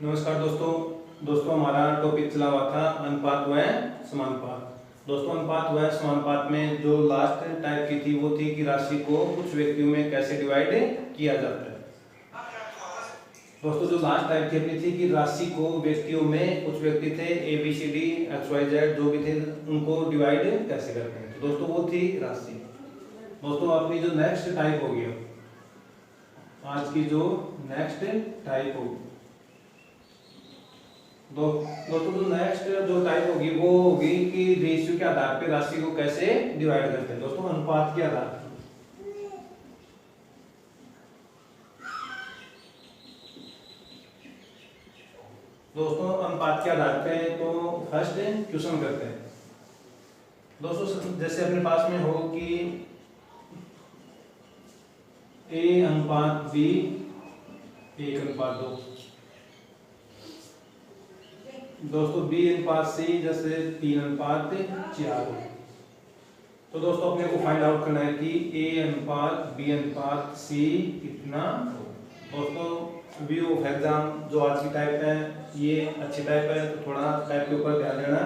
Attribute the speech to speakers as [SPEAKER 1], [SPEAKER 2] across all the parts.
[SPEAKER 1] नमस्कार दोस्तों हमारा टॉपिक चला हुआ था अनुपात व समानुपात। दोस्तों अनुपात व समानुपात में जो लास्ट टाइप की थी वो थी कि राशि को कुछ व्यक्तियों में कैसे डिवाइड किया जाता है। दोस्तों जो लास्ट टाइप की अपनी थी कि राशि को व्यक्तियों में कुछ व्यक्ति थे ABCD XYZ जो भी थे उनको डिवाइड कैसे करते हैं। तो दोस्तों वो थी राशि। दोस्तों अपनी जो नेक्स्ट टाइप होगी आज की जो नेक्स्ट टाइप होगी दोस्तों जो नेक्स्ट जो टाइप होगी वो होगी कि रेशियो के आधार पे राशि को कैसे डिवाइड करते हैं। दोस्तों अनुपात के आधार पर पे तो फर्स्ट क्वेश्चन करते हैं। दोस्तों जैसे अपने पास में हो कि A अनुपात B 1:2। दोस्तों B अनुपात C जैसे 3:4। तो दोस्तों अपने को फाइंड आउट करना है कि A अनुपात B अनुपात C कितना हो। दोस्तों व्यू ऑफ एग्जाम जो आज की टाइप है ये अच्छी टाइप है, तो थोड़ा टाइप के ऊपर ध्यान देना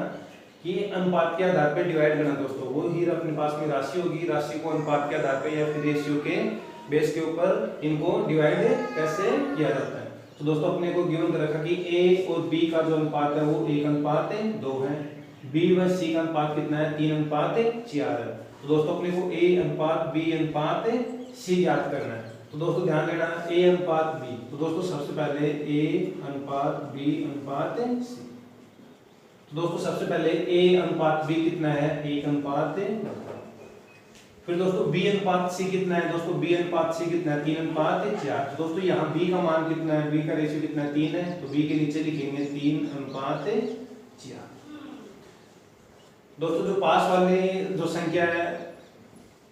[SPEAKER 1] कि अनुपात के आधार पे डिवाइड करना। दोस्तों वो ही अपने पास में राशि होगी, राशि को अनुपात के आधार पे या फिर रेशियो के बेस के ऊपर इनको डिवाइड कैसे किया जाता है। तो दोस्तों अपने को गिवन कर रखा कि A और B का जो अनुपात है वो 1:2 है। B व C का अनुपात कितना है 3:4 है। तो दोस्तों अपने को A अनुपात B अनुपात C ज्ञात करना है। तो दोस्तों ध्यान देना A अनुपात B। तो दोस्तों सबसे पहले A अनुपात B अनुपात C। तो दोस्तों सबसे पहले A अनुपात B कितना है 1:2। फिर दोस्तों B अनुपात C कितना है। दोस्तों B अनुपात C कितना है 3:4। तो दोस्तों यहाँ B का मान कितना है, B का रेशियो कितना है 3 है, तो B के नीचे लिखेंगे 3:4। दोस्तों जो पास वाली जो संख्या है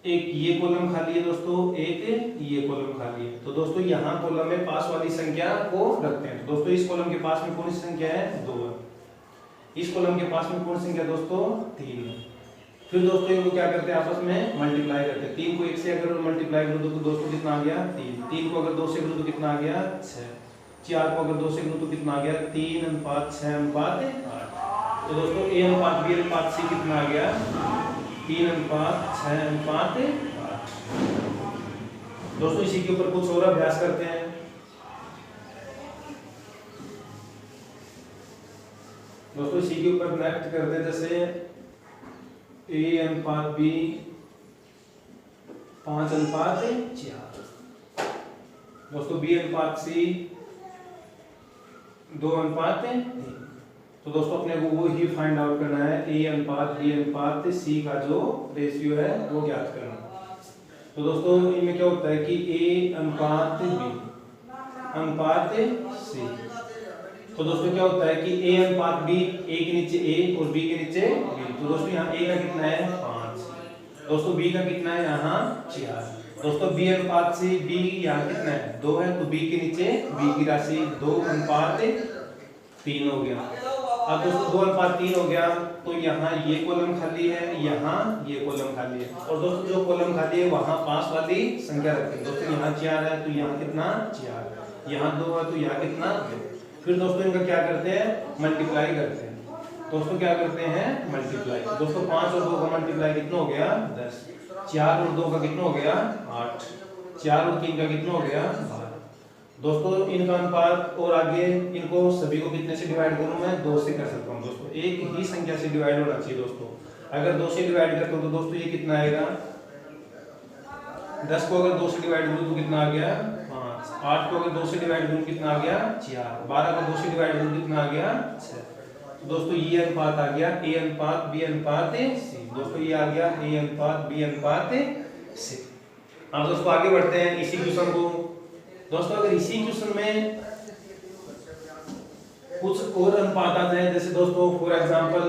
[SPEAKER 1] एक ये कॉलम खाली है दोस्तों, एक ये कॉलम खाली है। तो दोस्तों यहाँ कॉलम में पास वाली संख्या को रखते हैं। तो दोस्तों इस कॉलम के पास में कौन सी संख्या है 2 है, इस कॉलम के पास में कौन सी संख्या दोस्तों 3 है। फिर दोस्तों इनको क्या करते हैं आपस में मल्टीप्लाई करते हैं। 3 को 1 से अगर मल्टीप्लाई करो तो दोस्तों कितना आ गया 3। 3 को अगर 2 से करो तो कितना आ गया 6। 4 को अगर 2 से करो तो कितना आ गया 3:6:8। तो दोस्तों A अनुपात B अनुपात C कितना आ गया 3:6:8। दोस्तों इसी के ऊपर कुछ और अभ्यास करते हैं। दोस्तों इसी के ऊपर नेक्स्ट करते हैं जैसे A अनुपात B 5:4। दोस्तों B अनुपात C 2:3। तो दोस्तों अपने को वो ही फाइंड आउट करना है A अनुपात B अनुपात C का जो रेशियो है वो ज्ञात करना। तो दोस्तों इनमें क्या होता है कि A अनुपात B अनुपात C। तो दोस्तों क्या होता है कि A अनुपात B, A के नीचे A और B के नीचे B। तो दोस्तों यहाँ A का कितना है 5, दोस्तों B का कितना है यहाँ 4। दोस्तों B अनुपात C B यहाँ कितना है 2 है, तो B के नीचे B की राशि 2:3 हो गया। अब दोस्तों 2:3 हो गया तो यहाँ ये कॉलम खाली है, यहाँ ये कॉलम खाली है, और दोस्तों जो कॉलम खाली है वहाँ पास वाली संख्या रखें। दोस्तों यहाँ 4 है तो यहाँ कितना 4, यहाँ 2 है तो यहाँ कितना 2। फिर दोस्तों इनका क्या करते हैं मल्टीप्लाई करते हैं। दोस्तों क्या करते हैं मल्टीप्लाई। दोस्तों 5 और 2 का मल्टीप्लाई कितना हो गया 10। 4 और 2 का कितना हो गया 8। 4 और 3 का कितना हो गया 12। दोस्तों इनका अनुपात और आगे इनको सभी को कितने से डिवाइड करूं मैं 2 से कर सकता हूं। दोस्तों एक ही संख्या से डिवाइड होना चाहिए। दोस्तों अगर 2 से डिवाइड करता हूं तो दोस्तों ये कितना आएगा 10 को अगर 2 से डिवाइड करूं तो कितना आ गया 5। 8 को अगर 2 से डिवाइड करूं कितना आ गया 4। 12 को 2 से डिवाइड करूं कितना आ गया 6। तो दोस्तों ये अनुपात आ गया A अनुपात B अनुपात C। दोस्तों ये आ गया A अनुपात B अनुपात C। अब दोस्तों आगे बढ़ते हैं इसी क्वेश्चन को। दोस्तों अगर इसी क्वेश्चन में कुछ और अनुपात आ जाए, जैसे दोस्तों फॉर एग्जांपल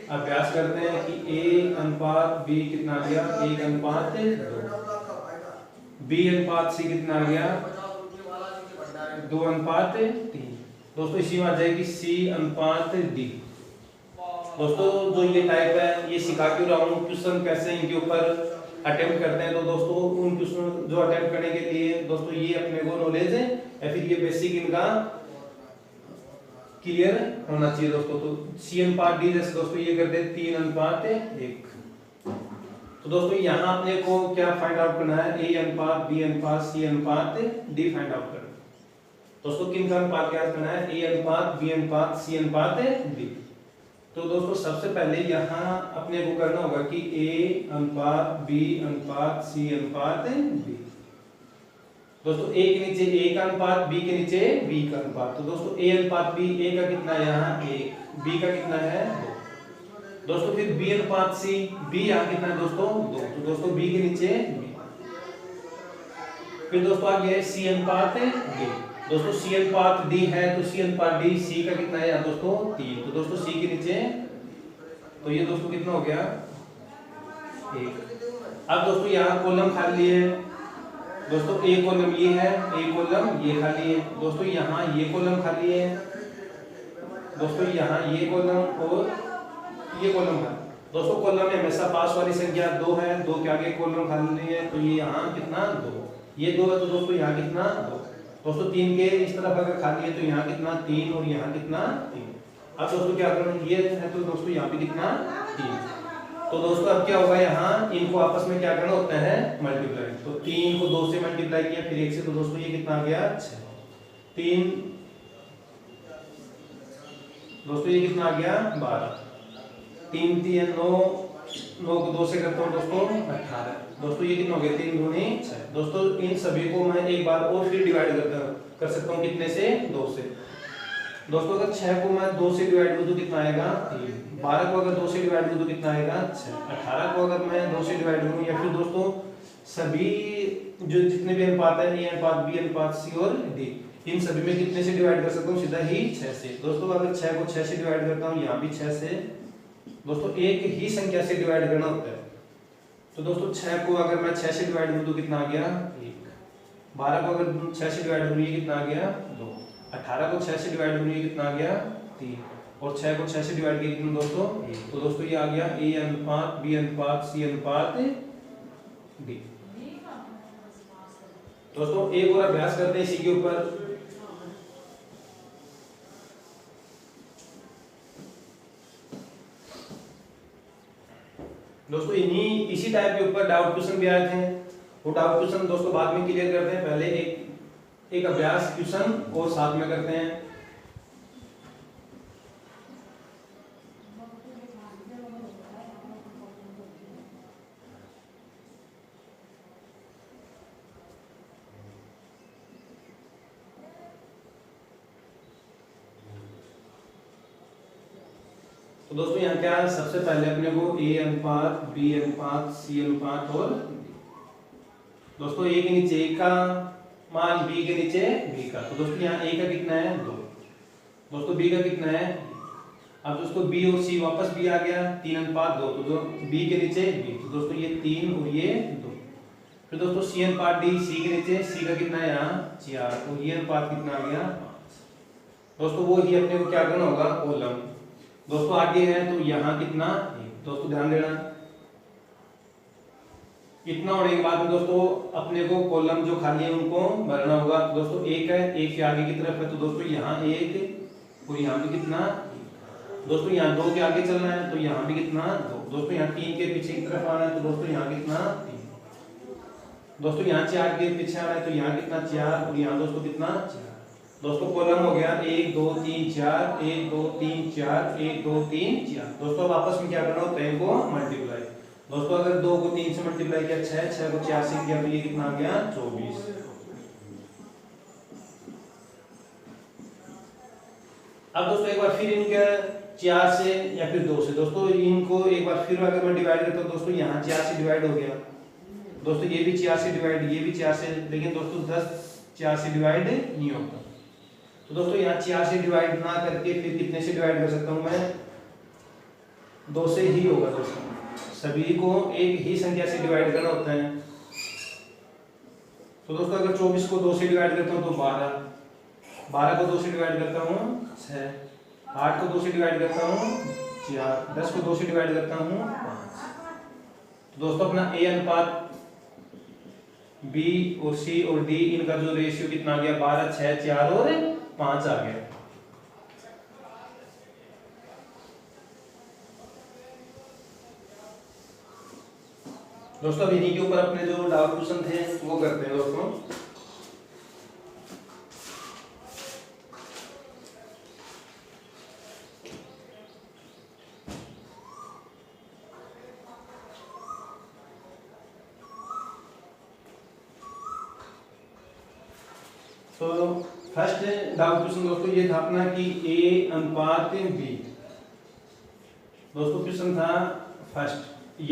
[SPEAKER 1] अभ्यास करते हैं कि A अनुपात B कितना आ गया 1:2। B अनुपात C कितना आ गया 2:3। दोस्तों इसी में आ जाएगी C अनुपात D। दोस्तों जो ये टाइप है ये सिखा क्यों रहा हूँ क्वेश्चन कैसे इनके ऊपर अटेम्प्ट करते हैं। तो दोस्तों उन क्वेश्चन जो अटेम्प्ट करने के लिए दोस्तों ये अपने को नॉलेज है या फिर ये बेसिक इनका क्लियर होना चाहिए दोस्तों। तो सी अनुपात डी जैसे दोस्तों ये करते हैं 3:1। तो दोस्तों यहाँ अपने को क्या फाइंड आउट करना है, ए अनुपात बी अनुपात सी अनुपात डी फाइंड आउट करना है। दोस्तों किन का अनुपात क्या करना है, ए अनुपात बी अनुपात सी अनुपात डी। तो दोस्तों सबसे पहले यहाँ अपने को करना होगा कि ए अनुपात बी अनुपात सी अनुपात डी। दोस्तों ए के नीचे ए का अनुपात, बी के नीचे बी का अनुपात। तो दोस्तों ए अनुपात बी, ए का कितना है यहाँ 1, बी का कितना है 2। दोस्तों फिर बी अनुपात सी, बी यहाँ कितना है दोस्तों 2। तो दोस्तों बी के नीचे बी। फिर दोस्तों आ गया सी अनुपात डी। दोस्तों सी अनुपात डी है तो सी अनुपात डी, सी का कितना है दोस्तों 3। तो दोस्तों सी के नीचे, तो ये दोस्तों कितना हो गया 1। अब दोस्तों यहाँ कॉलम खाली है दोस्तों, ए कॉलम ये है, ए कॉलम ये खाली है दोस्तों, यहाँ ये कॉलम खाली है दोस्तों, यहाँ ये कॉलम और ये कॉलम है दोस्तों। कॉलम में हमेशा पास वाली संख्या 2 है, 2 के आगे कॉलम खाली है, तो ये यहाँ कितना 2, ये 2 है तो दोस्तों यहाँ कितना 2। दोस्तों 3 के इस तरफ अगर खाली है तो यहाँ कितना 3 और यहाँ कितना 3। अब दोस्तों क्या करना, ये है तो दोस्तों यहाँ पे कितना 3। तो दोस्तों अब क्या होगा, यहाँ इनको आपस में क्या करना होता है मल्टीप्लाई। तो 3 को 2 से मल्टीप्लाई किया, फिर 1 से, तो दोस्तों ये कितना आ गया 6। 3 दोस्तों ये कितना आ गया 12। 3 3 9, 9 को 2 से करता हूँ दोस्तों 18। दोस्तों ये कितना हो गया 3 दूनी 6। दोस्तों इन सभी को मैं एक बार और फिर डिवाइड कर सकता हूँ, कितने से 2 से। दोस्तों अगर 6 को मैं 2 से डिवाइड करूँ तो कितना आएगा 3। 12 को अगर 2 से डिवाइड करूँ तो कितना आएगा 6। 18 को अगर मैं 2 से डिवाइड करूँ, या फिर दोस्तों सभी जो जितने भी अनुपात है, ए अनुपात बी अनुपात सी और डी, इन सभी में कितने से डिवाइड कर सकता हूँ, सीधा ही 6 से। दोस्तों अगर 6 को 6 से डिवाइड करता हूँ, यहाँ भी 6 से। दोस्तों एक ही संख्या से डिवाइड करना होता है। तो दोस्तों 6 को अगर मैं 6 से डिवाइड करूँ तो कितना आ गया 1। 12 को अगर 6 से डिवाइड करूँ, ये कितना आ गया 2। 18 को 6 से डिवाइड करूँ, ये कितना आ गया 3। और 6 को 6 से डिवाइड किया कितना दोस्तों 1। तो दोस्तों ये आ गया ए अनुपात बी अनुपात सी अनुपात डी। दोस्तों एक और अभ्यास करते हैं इसी के ऊपर। दोस्तों इसी टाइप के ऊपर डाउट क्वेश्चन भी आए थे, वो डाउट क्वेश्चन दोस्तों बाद में क्लियर करते हैं। पहले एक अभ्यास क्वेश्चन और साथ में करते हैं। तो दोस्तों यहाँ क्या है, सबसे पहले अपने को ए अनुपात बी अनुपात सी अनुपात और दोस्तों ए के नीचे ए का मान, बी के नीचे बी का। तो दोस्तों यहाँ ए का कितना है 2, दोस्तों बी का कितना है। अब दोस्तों बी और सी वापस बी आ गया 3:2। तो बी के नीचे बी, तो दोस्तों ये 3 और ये 2। फिर दोस्तों सी अनुपात डी, सी के नीचे सी का कितना है यहाँ 4 और ये अनुपात कितना आ गया 5। दोस्तों वो ही अपने को क्या करना होगा कॉलम। दोस्तों आगे है तो यहाँ कितना 1। दोस्तों ध्यान देना, इतना होने के बाद में दोस्तों अपने को कॉलम जो खाली है उनको भरना होगा। तो दोस्तों एक है, एक के आगे की तरफ है, तो दोस्तों यहाँ 1 और यहाँ पे कितना 1। दोस्तों यहाँ 2 के आगे चलना है तो यहाँ पे कितना 2। दोस्तों यहाँ 3 के पीछे की तरफ आना है तो दोस्तों यहाँ कितना 3। दोस्तों यहाँ 4 के पीछे आना है तो यहाँ कितना 4 और यहाँ दोस्तों कितना 4। दोस्तों कॉलम हो गया 1 2 3 4, 1 2 3 4, 1 2 3 4। दोस्तों आपस में क्या करना होता है इनको मल्टीप्लाई। दोस्तों अगर 2 को 3 से मल्टीप्लाई किया 6, 6 को 4 से किया तो ये कितना आ गया 24। अब दोस्तों एक बार फिर इनके 4 से या फिर 2 से, दोस्तों इनको एक बार फिर अगर मैं डिवाइड करता हूँ, दोस्तों यहाँ 4 से डिवाइड हो गया। दोस्तों ये भी 4 से डिवाइड, ये भी 4 से, लेकिन दोस्तों 10 4 से डिवाइड नहीं होता। तो दोस्तों यहाँ 4 से डिवाइड ना करके फिर कितने से डिवाइड कर सकता हूँ मैं 2 से ही होगा। दोस्तों सभी को एक ही संख्या से डिवाइड करना होता है। तो दोस्तों अगर 24 को 2 से डिवाइड करता हूँ तो 12, 12 को 2 से डिवाइड करता हूँ 6, 8 को 2 से डिवाइड करता हूँ 4, 10 को 2 से डिवाइड करता हूँ 5। तो दोस्तों अपना ए अनुपात बी और सी और डी, इनका जो रेशियो कितना आ गया 12 6 4 और 5 आ गया। दोस्तों अब इन्हीं के ऊपर अपने जो डाउट क्वेश्चन थे वो करते हैं दोस्तों। तो फर्स्ट डाउट क्वेश्चन दोस्तों ये था अपना कि A अनुपात B। दोस्तों क्वेश्चन था फर्स्ट,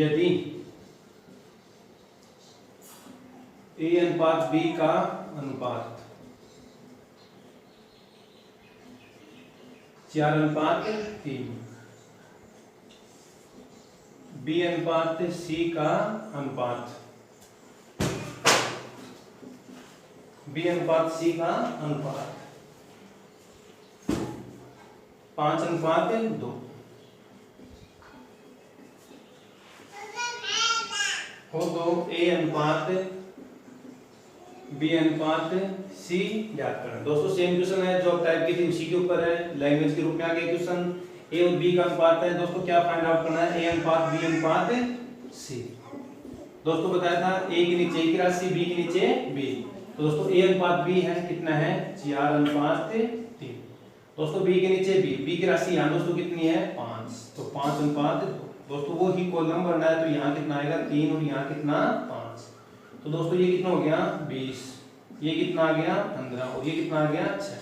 [SPEAKER 1] यदि A अनुपात B का अनुपात 4:3, B अनुपात C का अनुपात B अनुपात C का अनुपात 5:2 हो तो A अनुपात B अनुपात C ज्ञात करें। दोस्तों सेम क्वेश्चन है जो अब टाइप की थी उसी के ऊपर है, लैंग्वेज के रूप में आ गया क्वेश्चन। A और B का अनुपात है दोस्तों, क्या फाइंड आउट करना है? A अनुपात B अनुपात C। दोस्तों बताया था A के नीचे A की राशि, B के नीचे B। तो दोस्तों A अनुपात B है कितना है? 4:3। दोस्तों B के नीचे B की राशि यहाँ दोस्तों कितनी है? 5, तो 5:2। दोस्तों वो ही कॉलम बनना है तो यहाँ कितना आएगा? 3 और यहाँ कितना? 5। तो दोस्तों ये कितना हो गया? 20। ये कितना आ गया? 15 और ये कितना आ गया? 6।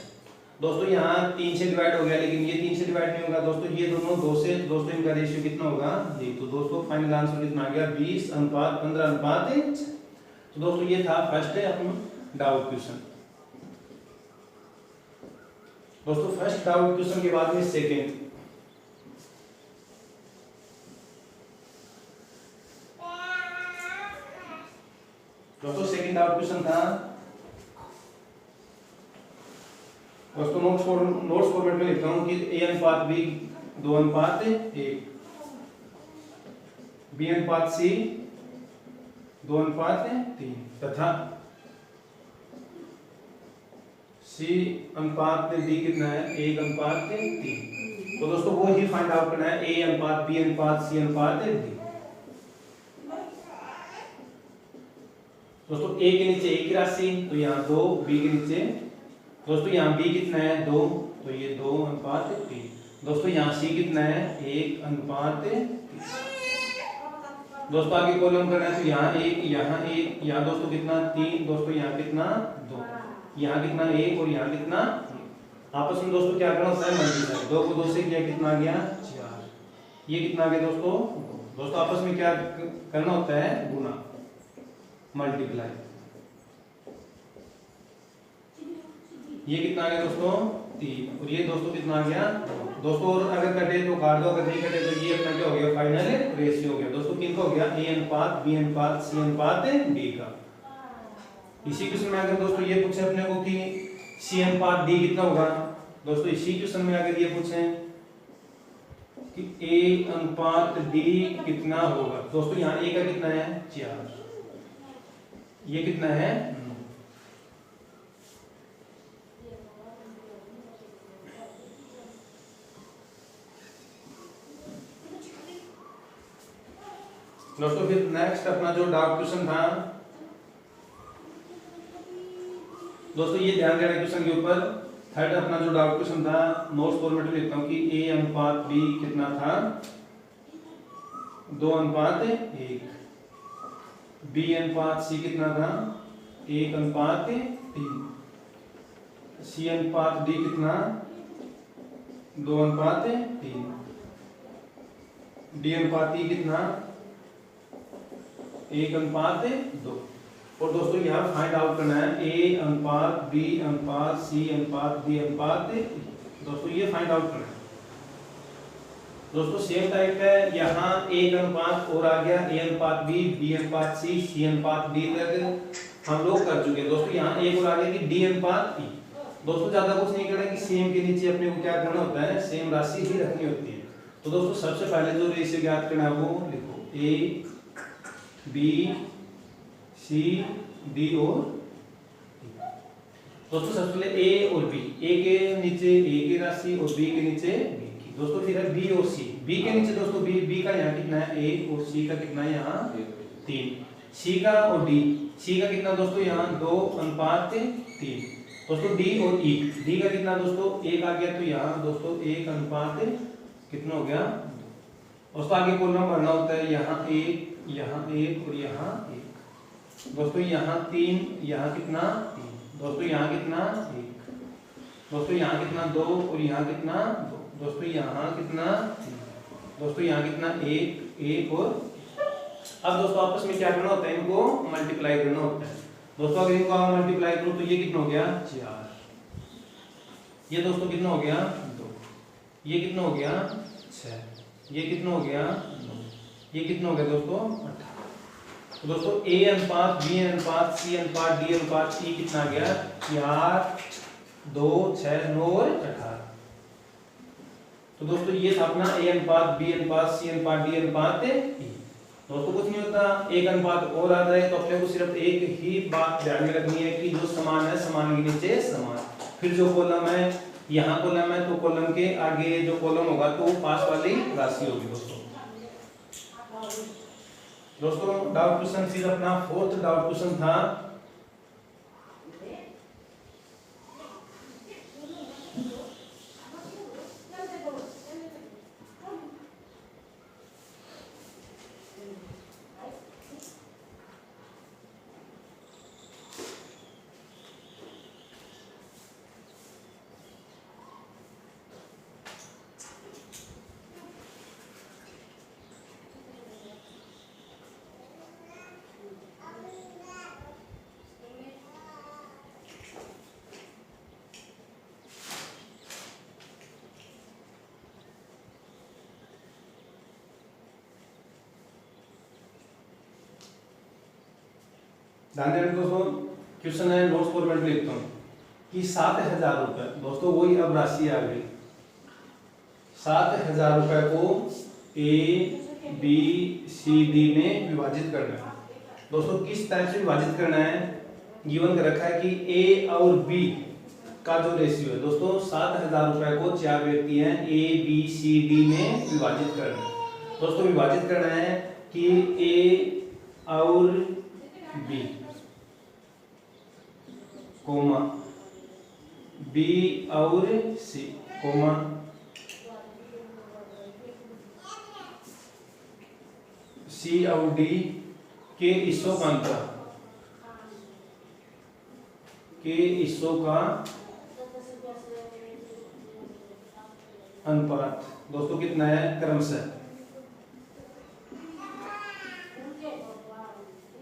[SPEAKER 1] दोस्तों यहाँ 3 से डिवाइड हो गया, लेकिन ये 3 से डिवाइड नहीं होगा दोस्तों, ये दोनों 2 से। दोस्तों इनका रेशियो कितना होगा? ये। तो दोस्तों फाइनल आंसर कितना आ गया? 20:15:6। तो दोस्तों ये था फर्स्ट है अपना डाउट क्वेश्चन। दोस्तों फर्स्ट डाउट क्वेश्चन के बाद में सेकंड। दोस्तों सेकंड डाउट क्वेश्चन था दोस्तों नोट्स फॉर्मेट में लिखता हूं कि A अनुपात B 2:1, B अनुपात C 2:3 तथा C अनुपात D कितना है? 1:3। तो दोस्तों वो ही फाइंड आउट करना है, A अनुपात B अनुपात C अनुपात D। दोस्तों A के नीचे A की राशि तो यहाँ 2, B के नीचे दोस्तों यहाँ B कितना है? 2, तो ये 2:3। दोस्तों यहाँ C कितना है? 1:3। दोस्तों आगे कॉलम करना है तो यहाँ 1, यहाँ दोस्तों कितना? 3, दोस्तों यहाँ कितना? 2, यहाँ कितना? 1 और यहाँ कितना? आपस में दोस्तों क्या करना होता है? मल्टीप्लाई। 2 को 2 से किया कितना आ गया? 4। ये कितना आ गया दोस्तों? दोस्तों आपस में क्या करना होता है? गुना, मल्टीप्लाई। ये कितना आ गया दोस्तों? 3 और ये दोस्तों कितना आ गया? दोस्तों और अगर कटे तो काट दो, अगर नहीं कटे तो ये अपना क्या हो गया? फाइनल रेशियो हो गया। दोस्तों किनका हो गया? A अनुपात B अनुपात C अनुपात D का। इसी क्वेश्चन में अगर दोस्तों ये पूछे अपने को कि C अनुपात D कितना होगा, दोस्तों इसी क्वेश्चन में अगर ये पूछे कि A अनुपात D कितना होगा, दोस्तों यहाँ A का कितना है? 4, ये कितना है? 9। दोस्तों फिर नेक्स्ट अपना जो डाउट क्वेश्चन था दोस्तों, ये ध्यान देना क्वेश्चन के ऊपर। थर्ड अपना जो डाउट क्वेश्चन था, नोट्स फॉर्मेट में लिखता हूँ कि A अनुपात B कितना था? 2:1। B अनुपात C कितना था? 1:3। C अनुपात D कितना? 2:3। D अनुपात E कितना? 1:2। और दोस्तों यहाँ फाइंड आउट करना है A अनुपात B अनुपात C अनुपात D अनुपात E। दोस्तों ये फाइंड आउट करना है। दोस्तों सेम टाइप है, यहाँ एक अनुपात और आ गया, A अनुपात B, B अनुपात C, C अनुपात D तक हम लोग कर चुके हैं। दोस्तों यहाँ एक और आ गया कि D अनुपात E। दोस्तों ज्यादा कुछ नहीं करना कि सेम के नीचे अपने को क्या करना होता है? सेम राशि ही रखनी होती है। तो दोस्तों सबसे पहले जो रेशियो ज्ञात करना है वो लिखो, A B C D और दोस्तों सबसे पहले A और B, A के नीचे A की राशि और B के नीचे B की। दोस्तों फिर है B और C, B के नीचे दोस्तों B का यहाँ कितना है? 1 और C का कितना है? यहाँ 3, सी का और डी, सी का कितना दोस्तों यहाँ 2:3 दोस्तों, डी और ई, डी का कितना दोस्तों 1 आ गया, तो यहाँ दोस्तों 1:, कितना हो गया 2 दोस्तों। आगे कॉलम भरना होता है, यहाँ 1 और यहाँ 1 दोस्तों, यहाँ 3, यहाँ कितना 3 दोस्तों, यहाँ कितना 1 दोस्तों, यहाँ कितना 2 और यहाँ कितना 2 दोस्तों, यहाँ कितना 3 दोस्तों, यहाँ कितना 1 और अब दोस्तों आपस में क्या करना होता है, इनको मल्टीप्लाई करना होता है दोस्तों। अगर इनको आप मल्टीप्लाई करो तो ये कितना हो गया 4, ये दोस्तों कितना हो गया 2, ये कितना हो गया 6, ये कितना हो गया 9, ये कितना हो गया दोस्तों 18। तो दोस्तों ए अनुपात, बी अनुपात, सी अनुपात, डी अनुपात, ई कितना आ गया 4, 2, 6, 9 और 18। तो दोस्तों ये था अपना ए अनुपात, बी अनुपात, सी अनुपात, डी अनुपात, ई। दोस्तों कुछ नहीं होता, एक अनुपात और आ जाए तो अपने को सिर्फ एक ही बात ध्यान में रखनी है कि जो समान है समान के नीचे समान, फिर जो कॉलम है यहाँ कॉलम है तो कॉलम के आगे जो कॉलम होगा तो वो पास वाली राशि होगी दोस्तों। दोस्तों डाउट क्वेश्चन सीरीज अपना 4th डाउट क्वेश्चन था। ध्यान देना दोस्तों, क्वेश्चन है नोट्स फॉर्मेट में लिखता हूँ कि 7,000 रुपए दोस्तों, वही अब राशि आ गई 7,000 रुपए को ए बी सी डी में विभाजित करना है दोस्तों। किस टाइप से विभाजित करना है, गिवन कर रखा है कि ए और बी का जो रेशियो है दोस्तों, 7,000 रुपए को 4 व्यक्ति हैं ए बी सी डी में विभाजित करना है दोस्तों। विभाजित करना है कि ए और बी कोमा बी और सी कोमा सी और डी के हिस्सों का अंतर, के हिस्सों का अनुपात दोस्तों कितना है क्रमशः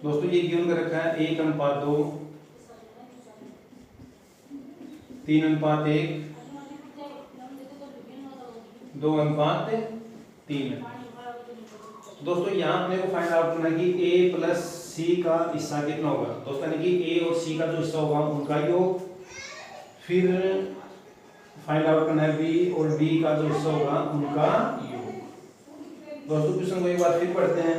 [SPEAKER 1] दोस्तों। ये गिवन कर रखा है 1:2, 3:1, 2:3 दोस्तों। यहाँ अपने को फाइंड आउट करना है कि ए प्लस सी का हिस्सा कितना होगा दोस्तों, यानी कि ए और सी का जो हिस्सा होगा उनका योग, फिर फाइंड आउट करना है बी और डी का जो हिस्सा होगा उनका योग दोस्तों। क्वेश्चन को एक बार फिर पढ़ते हैं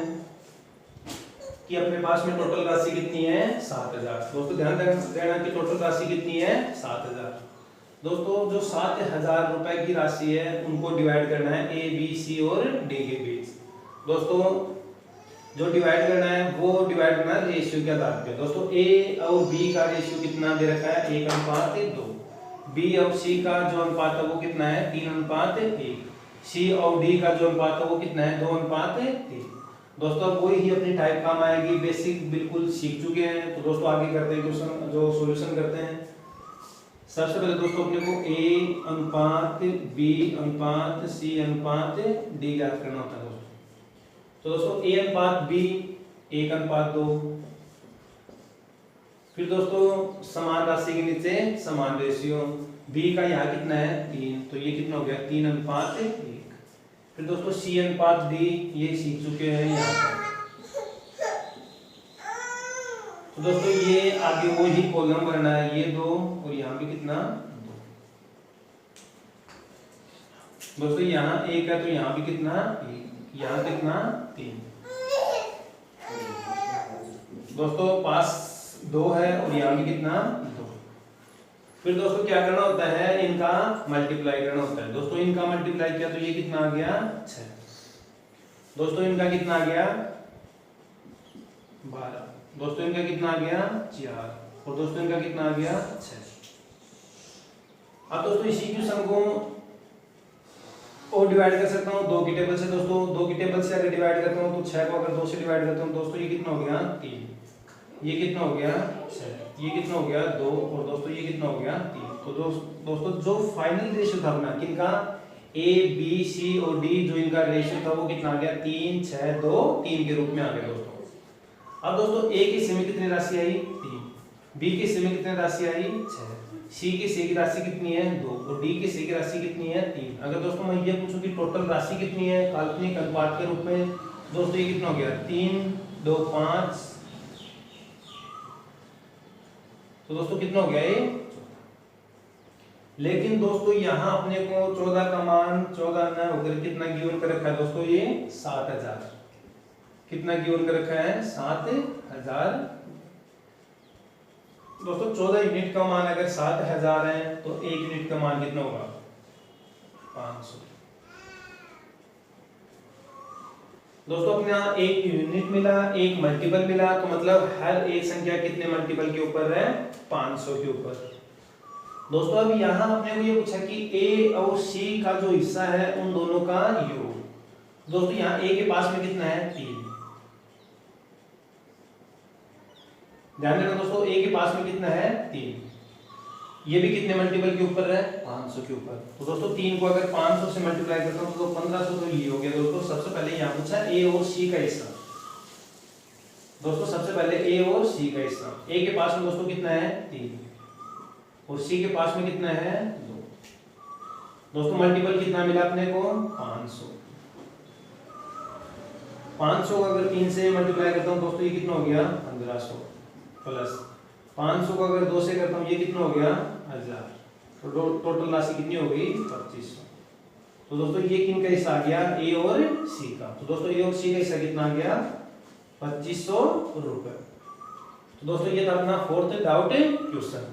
[SPEAKER 1] कि अपने पास में टोटल राशि कितनी है 7,000 दोस्तों। ध्यान देना कि टोटल राशि कितनी है 7,000 दोस्तों। जो 7,000 रुपए की राशि है उनको डिवाइड करना है ए बी सी और डी के बीच दोस्तों। जो डिवाइड करना है वो डिवाइड करना है रेशियो के आधार पे दोस्तों। ए और बी का रेशियो कितना दे रखा है 1:2, बी और सी का जो अनुपात है वो कितना है 3:1, सी और डी का जो अनुपात है वो कितना है 2:3 दोस्तों। अब वही ही अपनी टाइप काम आएगी, बेसिक बिल्कुल सीख चुके हैं। तो दोस्तों आगे करते हैं क्वेश्चन, जो सॉल्यूशन करते हैं। सबसे पहले दोस्तों अपने को ए अनुपात बी अनुपात सी अनुपात डी ज्ञात करना होता है दोस्तों। तो दोस्तों ए अनुपात बी 1:2, फिर दोस्तों समान राशि के नीचे समान रेशियो, बी का यहाँ कितना है 3, तो ये कितना हो गया 3:1। फिर दोस्तों सी अनुपात डी ये सीख चुके हैं यहाँ पर। तो दोस्तों ये आगे वो ही कॉलम भरना है, ये 2 और यहाँ भी कितना 2 दोस्तों। यहाँ 1 है तो यहाँ भी कितना 1, यहाँ कितना 3 दोस्तों। पास 2 है और यहाँ भी कितना 2। फिर दोस्तों क्या करना होता है, इनका मल्टीप्लाई करना होता है दोस्तों। इनका मल्टीप्लाई किया तो ये कितना आ गया 6 दोस्तों। इनका कितना आ गया 12। दोस्तों इनका कितना आ गया 4 और दोस्तों इनका कितना आ गया 6। अब दोस्तों इसी क्वेश्चन को और डिवाइड कर सकता हूँ 2 की टेबल से। दोस्तों 2 की टेबल से अगर डिवाइड करता हूँ तो 6 को अगर 2 से डिवाइड करता हूँ दोस्तों ये कितना हो गया 3, ये कितना हो गया 6, ये कितना हो गया 2 और दोस्तों ये कितना हो गया 3। तो दोस्तों जो फाइनल रेशियो था अपना किनका ए बी सी और डी, जो इनका रेशियो था वो कितना आ गया 3 6 2 3 के रूप में आ गया दोस्तों। अब दोस्तों ए के हिस्से में कितनी राशि आई 3, बी के हिस्से में कितनी राशि आई 6, सी के हिस्से की राशि कितनी है 2 और डी के हिस्से की राशि कितनी है 3। अगर दोस्तों मैं ये पूछूं कि टोटल राशि कितनी है काल्पनिक अनुपात के रूप में, दोस्तों ये कितना हो गया 3 2 5, तो दोस्तों कितना हो गया ये। लेकिन दोस्तों यहाँ अपने को 14 का मान 14 न होकर कितना गिवन कर रखा है दोस्तों ये 7000, कितना गिवन कर रखा है 7000। दोस्तों 14 यूनिट का मान अगर 7000 है तो 1 यूनिट का मान कितना होगा 500। दोस्तों अपने यहाँ 1 यूनिट मिला, 1 मल्टीपल मिला, तो मतलब हर एक संख्या कितने मल्टीपल के ऊपर है 500 के ऊपर। दोस्तों अब यहाँ अपने को ये पूछा कि ए और सी का जो हिस्सा है उन दोनों का योग। दोस्तों यहाँ ए के पास में कितना है 3, ध्यान देना दोस्तों ए के पास में कितना है 3, ये भी कितने मल्टीपल के ऊपर है 500 के ऊपर। तो दोस्तों 3 को अगर 500 से मल्टीप्लाई करता हूँ तो 1500 तो ये हो गया। दोस्तों सबसे पहले यहाँ पूछा ए और सी का हिस्सा। दोस्तों सबसे पहले ए और सी का हिस्सा, ए के पास में दोस्तों कितना है 3 और सी के पास में कितना है 2। दोस्तों मल्टीपल कितना मिला अपने को 500। 500 को अगर 3 से मल्टीप्लाई करता हूँ दोस्तों ये कितना हो गया 1500 प्लस 500 को अगर 2 से करता हूँ ये कितना हो गया 1000, तो टोटल राशि कितनी हो गई 2500। तो दोस्तों ये किन का हिस्सा आ गया ए और सी का। तो दोस्तों ए और सी का हिस्सा कितना आ गया 2500 रुपए। तो दोस्तों ये था अपना 4th डाउट क्वेश्चन।